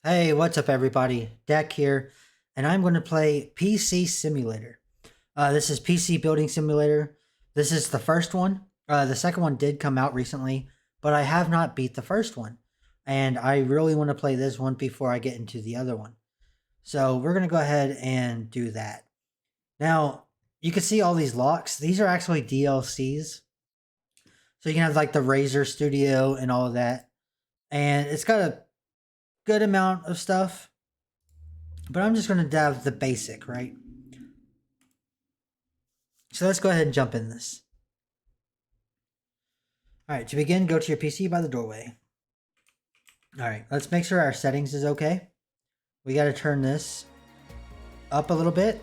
Hey, what's up everybody? DEK here, and I'm going to play PC Simulator. This is PC Building Simulator. This is the first one. The second one did come out recently, but I have not beat the first one. And I really want to play this one before I get into the other one. So we're going to go ahead and do that. Now, you can see all these locks. These are actually DLCs. So you can have like the Razer Studio and all of that. And it's got a good amount of stuff, but I'm just going to have the basic, right? So let's go ahead and jump in this. All right, to begin, go to your PC by the doorway. All right, let's make sure our settings is okay. We got to turn this up a little bit.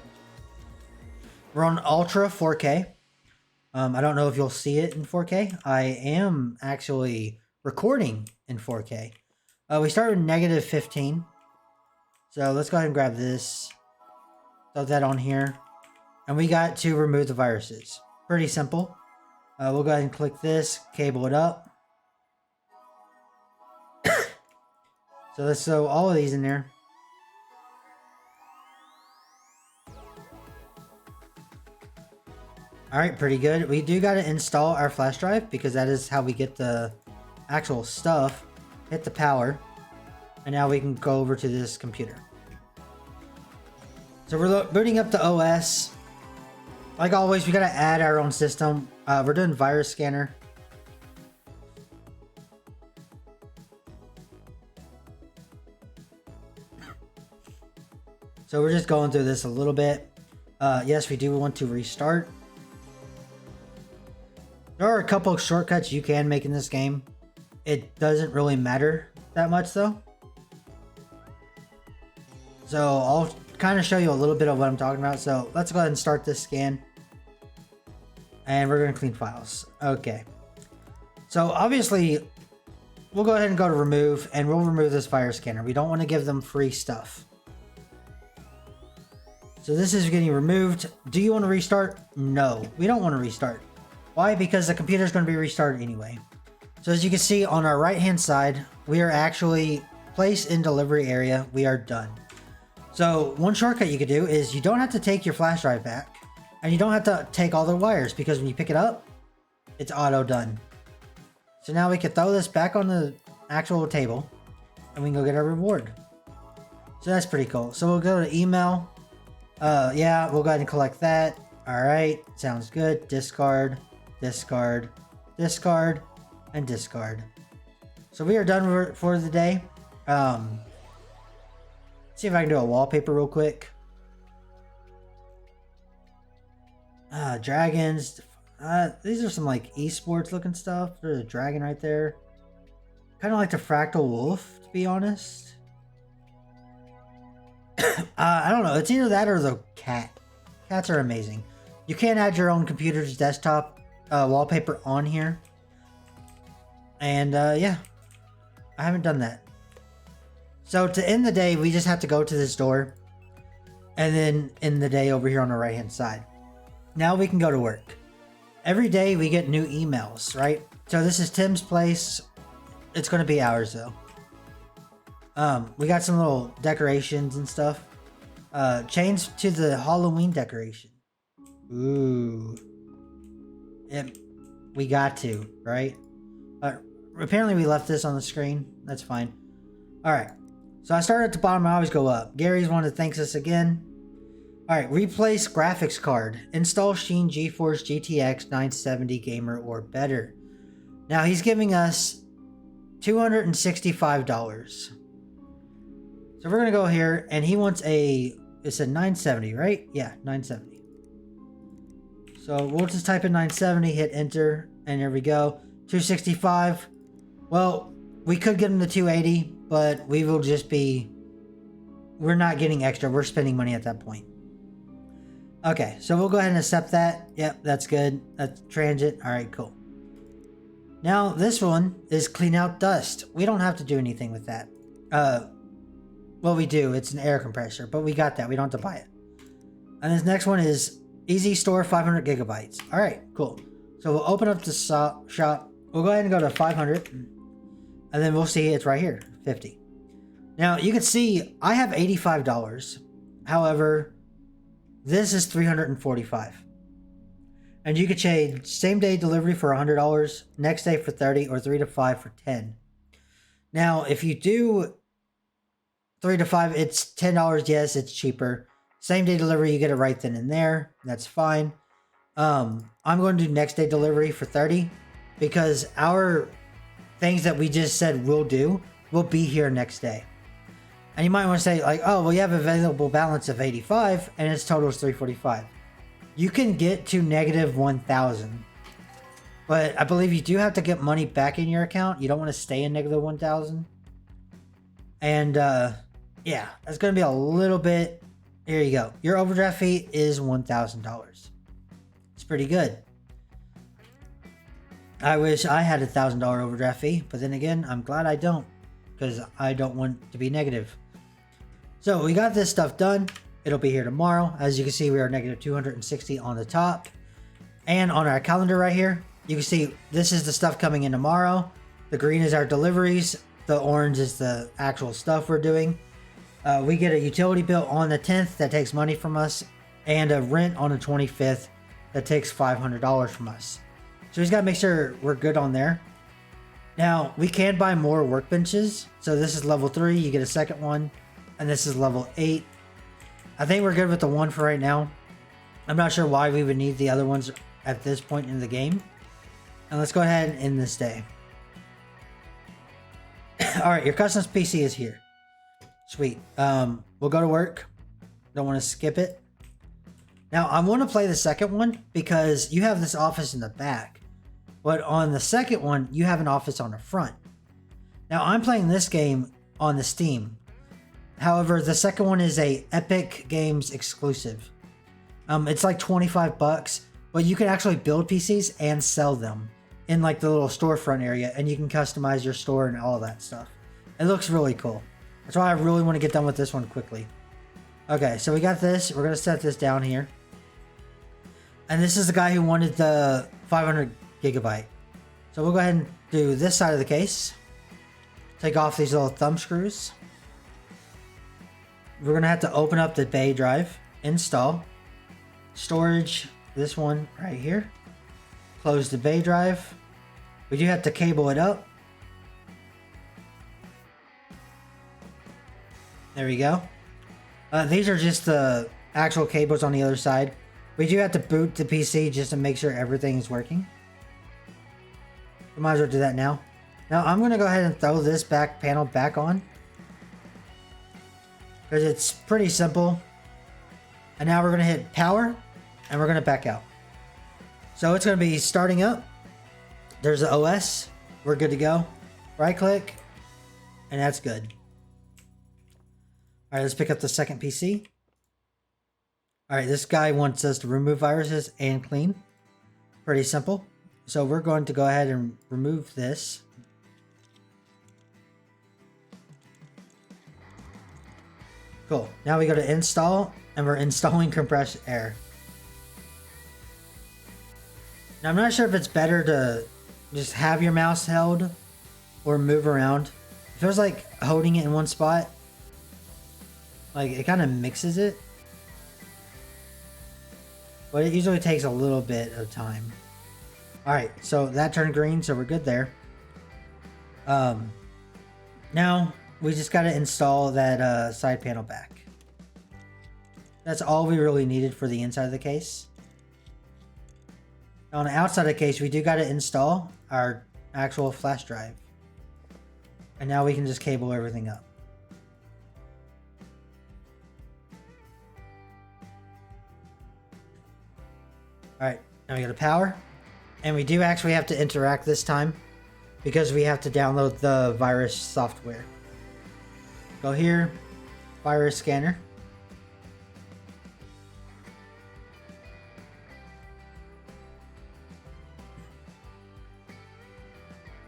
We're on Ultra 4K. I don't know if you'll see it in 4K. I am actually recording in 4K. We start with -15. So let's go ahead and grab this. Throw that on here. And we got to remove the viruses. Pretty simple. We'll go ahead and click this. Cable it up. So let's throw all of these in there. Alright, pretty good. We do got to install our flash drive because that is how we get the actual stuff. Hit the power, and now we can go over to this computer. So we're booting up the OS. Like always, we gotta add our own system. We're doing virus scanner. So we're just going through this a little bit. Yes, we do want to restart. There are a couple of shortcuts you can make in this game. It doesn't really matter that much though. So I'll kind of show you a little bit of what I'm talking about. So let's go ahead and start this scan. And we're going to clean files. Okay. So obviously we'll go ahead and go to remove, and we'll remove this virus scanner. We don't want to give them free stuff. So this is getting removed. Do you want to restart? No, we don't want to restart. Why? Because the computer is going to be restarted anyway. So as you can see on our right hand side, we are actually placed in delivery area. We are done. So one shortcut you could do is you don't have to take your flash drive back, and you don't have to take all the wires, because when you pick it up, it's auto done. So now we can throw this back on the actual table, and we can go get our reward. So that's pretty cool. So we'll go to email. Yeah, we'll go ahead and collect that. All right, sounds good. Discard, discard, discard, and discard. So we are done for the day. See if I can do a wallpaper real quick. Dragons. These are some like esports looking stuff. There's a dragon right there. Kind of like the fractal wolf, to be honest. I don't know. It's either that or the cat. Cats are amazing. You can add your own computer's desktop wallpaper on here. And yeah, I haven't done that. So to end the day, we just have to go to this door and then end the day over here on the right hand side. Now we can go to work. Every day we get new emails, right? So this is Tim's place. It's going to be ours though. We got some little decorations and stuff. Change to the Halloween decoration. Ooh. We got to, right? Apparently we left this on the screen. That's fine. Alright. So I started at the bottom. I always go up. Gary's wanted to thank us again. Alright. Replace graphics card. Install Sheen GeForce GTX 970 Gamer or better. Now he's giving us $265. So we're going to go here, and he wants it's a 970, right? Yeah, 970. So we'll just type in 970, hit enter, and there we go. 265. Well, we could get him to 280, but we will just be... We're not getting extra. We're spending money at that point. Okay, so we'll go ahead and accept that. Yep, that's good. That's transit. All right, cool. Now, this one is clean out dust. We don't have to do anything with that. Well, we do. It's an air compressor, but we got that. We don't have to buy it. And this next one is easy store 500 gigabytes. All right, cool. So we'll open up the shop. We'll go ahead and go to 500, and then we'll see it's right here, 50. Now you can see I have $85. However, this is $345. And you could trade same day delivery for $100, next day for $30, or 3 to 5 for $10. Now, if you do 3 to 5, it's $10. Yes, it's cheaper. Same day delivery, you get it right then and there. That's fine. I'm going to do next day delivery for $30 because our things that we just said we'll do will be here next day. And you might want to say like, oh, well, you have available balance of 85 and its total is 345. You can get to negative 1,000, but I believe you do have to get money back in your account. You don't want to stay in negative 1,000. And yeah, that's going to be a little bit. Here you go. Your overdraft fee is $1,000. It's pretty good. I wish I had $1,000 overdraft fee, but then again, I'm glad I don't because I don't want to be negative. So we got this stuff done. It'll be here tomorrow. As you can see, we are negative 260 on the top. And on our calendar right here, you can see this is the stuff coming in tomorrow. The green is our deliveries. The orange is the actual stuff we're doing. We get a utility bill on the 10th that takes money from us, and a rent on the 25th that takes $500 from us. So he's got to make sure we're good on there. Now, we can buy more workbenches. So this is level 3. You get a second one. And this is level 8. I think we're good with the one for right now. I'm not sure why we would need the other ones at this point in the game. And let's go ahead and end this day. Alright, your customs PC is here. Sweet. We'll go to work. Don't want to skip it. Now, I want to play the second one because you have this office in the back. But on the second one, you have an office on the front. Now, I'm playing this game on the Steam. However, the second one is a Epic Games exclusive. It's like $25, but you can actually build PCs and sell them in like the little storefront area, and you can customize your store and all of that stuff. It looks really cool. That's why I really want to get done with this one quickly. Okay, so we got this. We're going to set this down here. And this is the guy who wanted the 500 gigabyte. So we'll go ahead and do this side of the case. Take off these little thumb screws. We're going to have to open up the bay drive, install, storage, this one right here, close the bay drive. We do have to cable it up. There we go. These are just the actual cables on the other side. We do have to boot the PC just to make sure everything is working. We might as well do that now. Now I'm going to go ahead and throw this back panel back on, because it's pretty simple. And now we're going to hit power and we're going to back out. So it's going to be starting up. There's the OS. We're good to go. Right click and that's good. All right, let's pick up the second PC. All right, this guy wants us to remove viruses and clean. Pretty simple. So we're going to go ahead and remove this. Cool. Now we go to install, and we're installing compressed air. Now I'm not sure if it's better to just have your mouse held or move around. It feels like holding it in one spot, like it kind of mixes it. But it usually takes a little bit of time. Alright, so that turned green, so we're good there. Now we just got to install that side panel back. That's all we really needed for the inside of the case. On the outside of the case, we do got to install our actual flash drive. And now we can just cable everything up. Alright, now we go to power. And we do actually have to interact this time, because we have to download the virus software. Go here, virus scanner.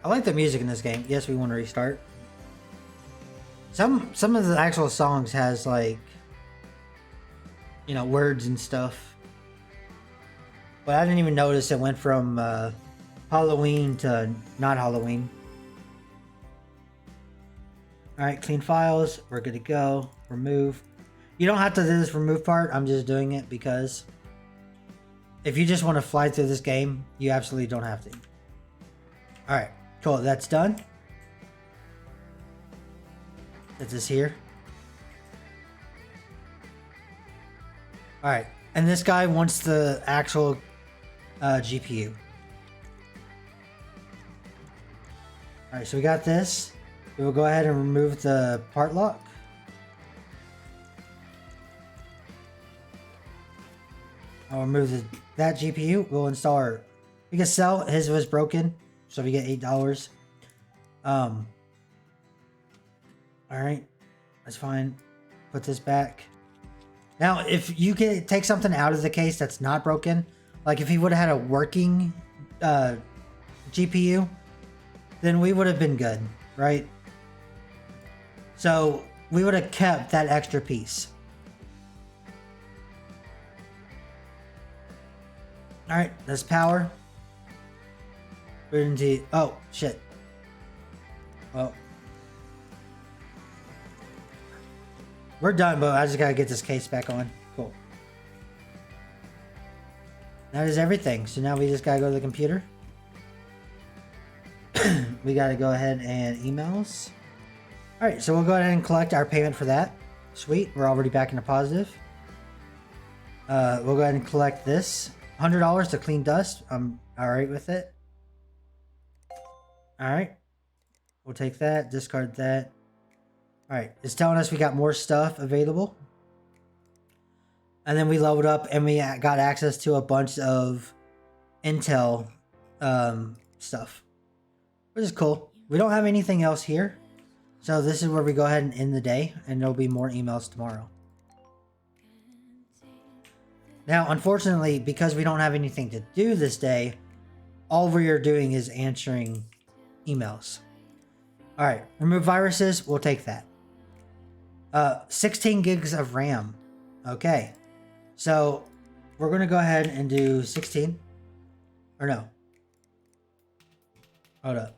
I like the music in this game. Yes, we want to restart. Some of the actual songs has like, you know, words and stuff. But I didn't even notice it went from Halloween to not Halloween. All right, clean files. We're good to go. Remove. You don't have to do this remove part. I'm just doing it because if you just want to fly through this game, you absolutely don't have to. All right, cool. That's done. That's this here. All right, and this guy wants the actual GPU. All right, so we got this. We will go ahead and remove the part lock. I'll remove that GPU. We'll install our. We can sell. His was broken, so we get $8. All right, that's fine. Put this back. Now, if you can take something out of the case that's not broken, like if he would have had a working GPU, then we would have been good, right? So we would have kept that extra piece. All right, that's power. We're into, oh shit. Well, we're done, but I just gotta get this case back on. Cool. That is everything. So now we just gotta go to the computer. We gotta go ahead and emails. All right, so we'll go ahead and collect our payment for that. Sweet, we're already back in the positive. We'll go ahead and collect this. $100 to clean dust. I'm all right with it. All right, we'll take that, discard that. All right, it's telling us we got more stuff available. And then we leveled up and we got access to a bunch of Intel stuff, which is cool. We don't have anything else here. So this is where we go ahead and end the day, and there'll be more emails tomorrow. Now, unfortunately, because we don't have anything to do this day, all we are doing is answering emails. All right, remove viruses. We'll take that. 16 gigs of RAM. Okay. So we're going to go ahead and do 16. Or no. Hold up.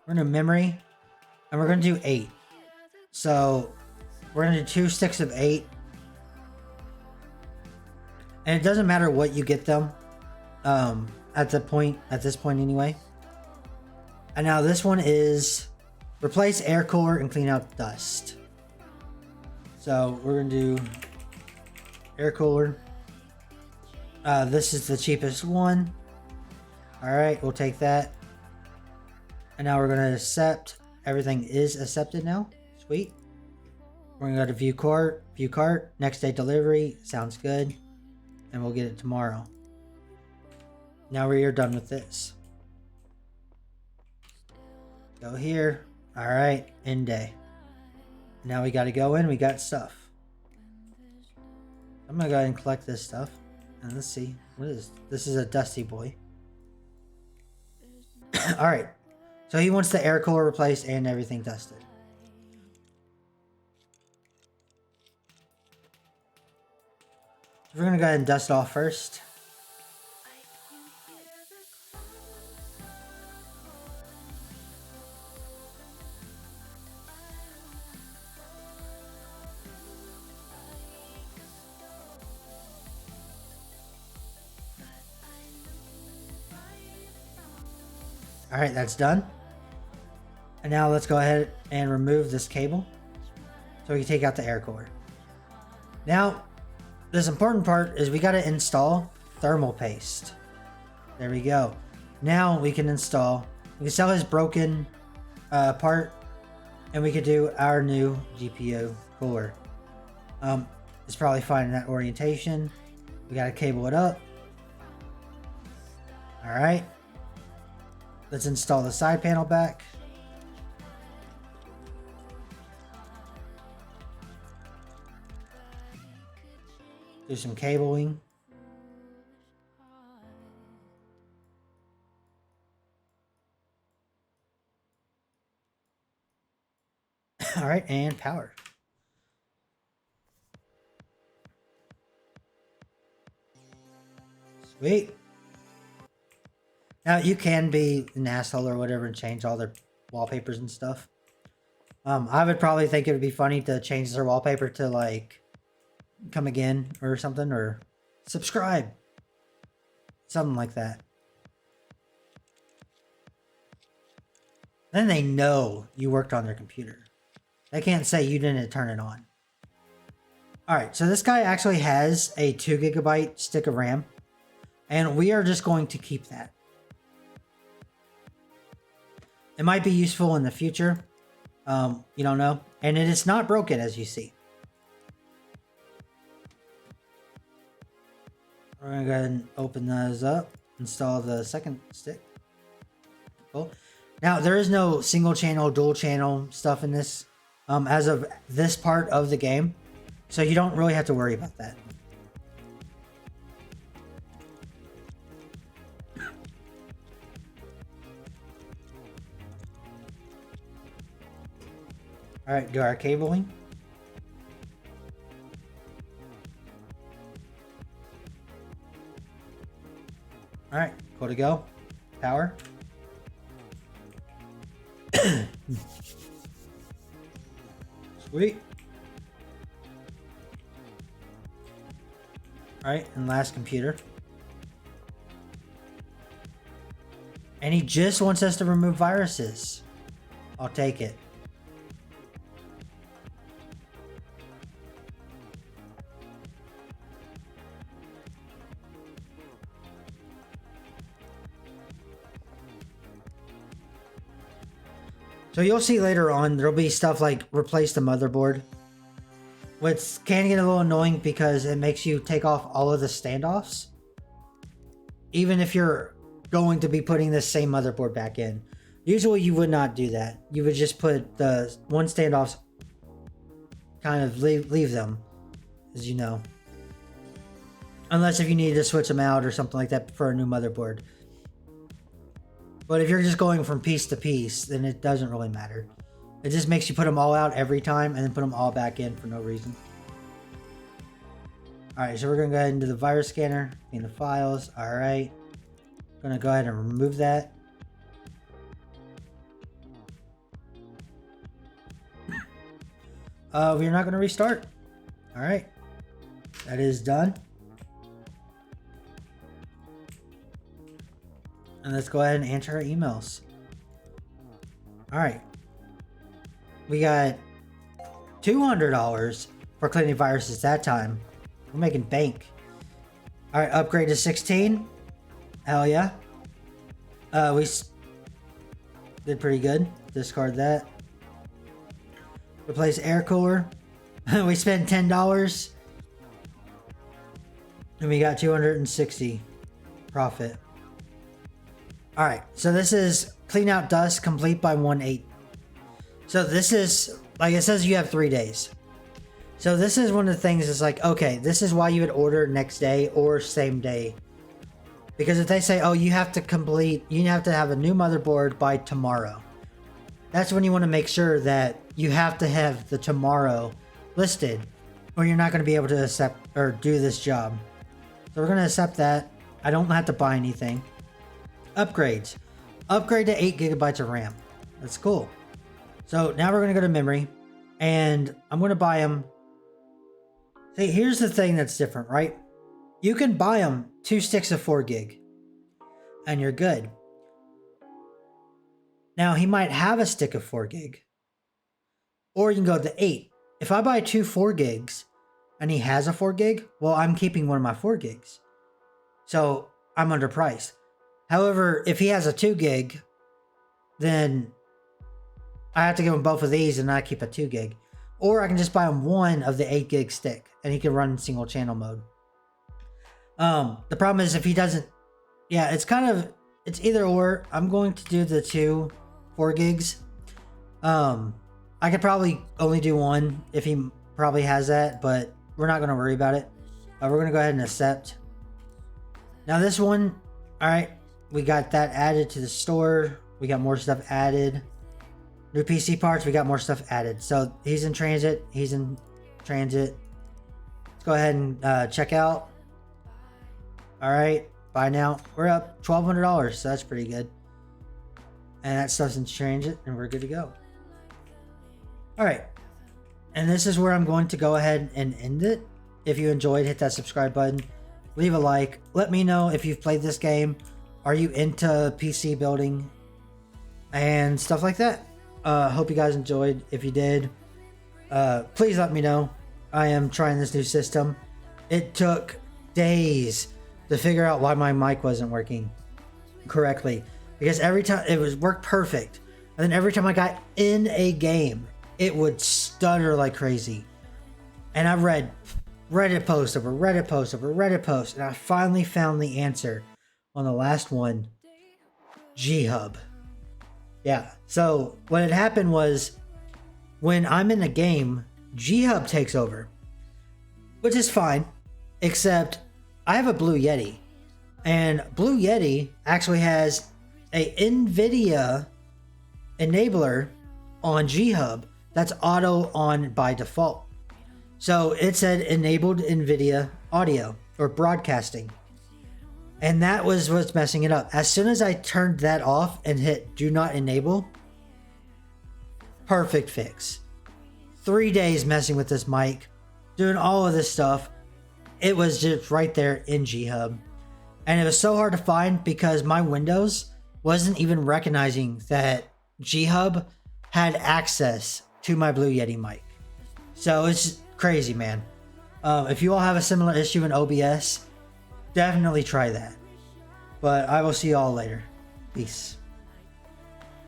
We're going to memory. And we're going to do 8. So we're going to do 2 sticks of 8. And it doesn't matter what you get them. At this point anyway. And now this one is replace air cooler and clean out dust. So we're going to do air cooler. This is the cheapest one. All right, we'll take that. And now we're going to accept. Everything is accepted now. Sweet. We're going to go to view cart, next day delivery. Sounds good. And we'll get it tomorrow. Now we are done with this. Go here. All right, end day. Now we got to go in. We got stuff. I'm gonna go ahead and collect this stuff. And let's see. What is this? Is a dusty boy. All right. So he wants the air cooler replaced and everything dusted. So we're gonna go ahead and dust off first. All right, that's done. And now let's go ahead and remove this cable so we can take out the air cooler. Now, this important part is we got to install thermal paste. There we go. Now we can install, we can sell his broken part, and we could do our new GPU cooler. It's probably fine in that orientation. We got to cable it up. All right. Let's install the side panel back. Do some cabling. All right, and power. Sweet. Now, you can be an asshole or whatever and change all their wallpapers and stuff. I would probably think it would be funny to change their wallpaper to like come again or something, or subscribe, something like that. Then they know you worked on their computer. They can't say you didn't turn it on. All right, so this guy actually has a 2 GB stick of RAM, and we are just going to keep that. It might be useful in the future. You don't know. And it is not broken, as you see. We're going to go ahead and open those up. Install the second stick. Cool. Now, there is no single channel, dual channel stuff in this as of this part of the game. So you don't really have to worry about that. All right, do our cabling. All right, cool to go. Power. Sweet. All right, and last computer. And he just wants us to remove viruses. I'll take it. So you'll see later on, there'll be stuff like replace the motherboard, which can get a little annoying because it makes you take off all of the standoffs. Even if you're going to be putting the same motherboard back in. Usually you would not do that. You would just put the one standoffs, kind of leave them, as you know. Unless if you needed to switch them out or something like that for a new motherboard. But if you're just going from piece to piece, then it doesn't really matter. It just makes you put them all out every time and then put them all back in for no reason. Alright, so we're going to go ahead and do the virus scanner, clean the files. Alright. Going to go ahead and remove that. We're not going to restart. Alright. That is done. And let's go ahead and answer our emails. Alright. We got $200 for cleaning viruses that time. We're making bank. Alright, upgrade to 16. Hell yeah. We did pretty good. Discard that. Replace air cooler. We spent $10. And we got 260 profit. Alright, so this is clean out dust, complete by 1/8. So this is, like it says, you have 3 days. So this is one of the things is like, okay, this is why you would order next day or same day. Because if they say, oh, you have to have a new motherboard by tomorrow. That's when you want to make sure that you have to have the tomorrow listed, or you're not going to be able to accept or do this job. So we're going to accept that. I don't have to buy anything. Upgrades. Upgrade to 8 GB of RAM. That's cool. So now we're going to go to memory, and I'm going to buy them. See, here's the thing that's different, right? You can buy them 2 sticks of 4 gig, and you're good. Now, he might have a stick of 4 gig, or you can go to 8. If I buy 2 4 gigs, and he has a 4 gig, well, I'm keeping one of my 4 gigs. So I'm underpriced. However, if he has a 2 gig, then I have to give him both of these and not keep a 2 gig. Or I can just buy him one of the 8 gig stick and he can run single channel mode. The problem is if he doesn't, yeah, it's either or. I'm going to do the 2 4 gigs. I could probably only do one if he probably has that, but we're not going to worry about it. We're going to go ahead and accept. Now this one, all right. We got that added to the store. We got more stuff added. New PC parts, we got more stuff added. So he's in transit. He's in transit. Let's go ahead and check out. All right, buy now. We're up $1,200, so that's pretty good. And that stuff's in transit, and we're good to go. All right. And this is where I'm going to go ahead and end it. If you enjoyed, hit that subscribe button. Leave a like. Let me know if you've played this game. Are you into PC building and stuff like that? Hope you guys enjoyed. If you did, please let me know. I am trying this new system. It took days to figure out why my mic wasn't working correctly. Because every time it worked perfect. And then every time I got in a game, it would stutter like crazy. And I read Reddit post over Reddit post over Reddit post, and I finally found the answer on the last one. G-Hub. Yeah, so what had happened was when I'm in a game, G-Hub takes over, which is fine, except I have a Blue Yeti, and Blue Yeti actually has a NVIDIA enabler on G-Hub that's auto on by default. So it said enabled NVIDIA audio or broadcasting. And that was what's messing it up. As soon as I turned that off and hit do not enable, perfect fix. 3 days messing with this mic, doing all of this stuff. It was just right there in G-Hub. And it was so hard to find because my Windows wasn't even recognizing that G-Hub had access to my Blue Yeti mic. So it's crazy, man. If you all have a similar issue in OBS, definitely try that. But I will see you all later. Peace.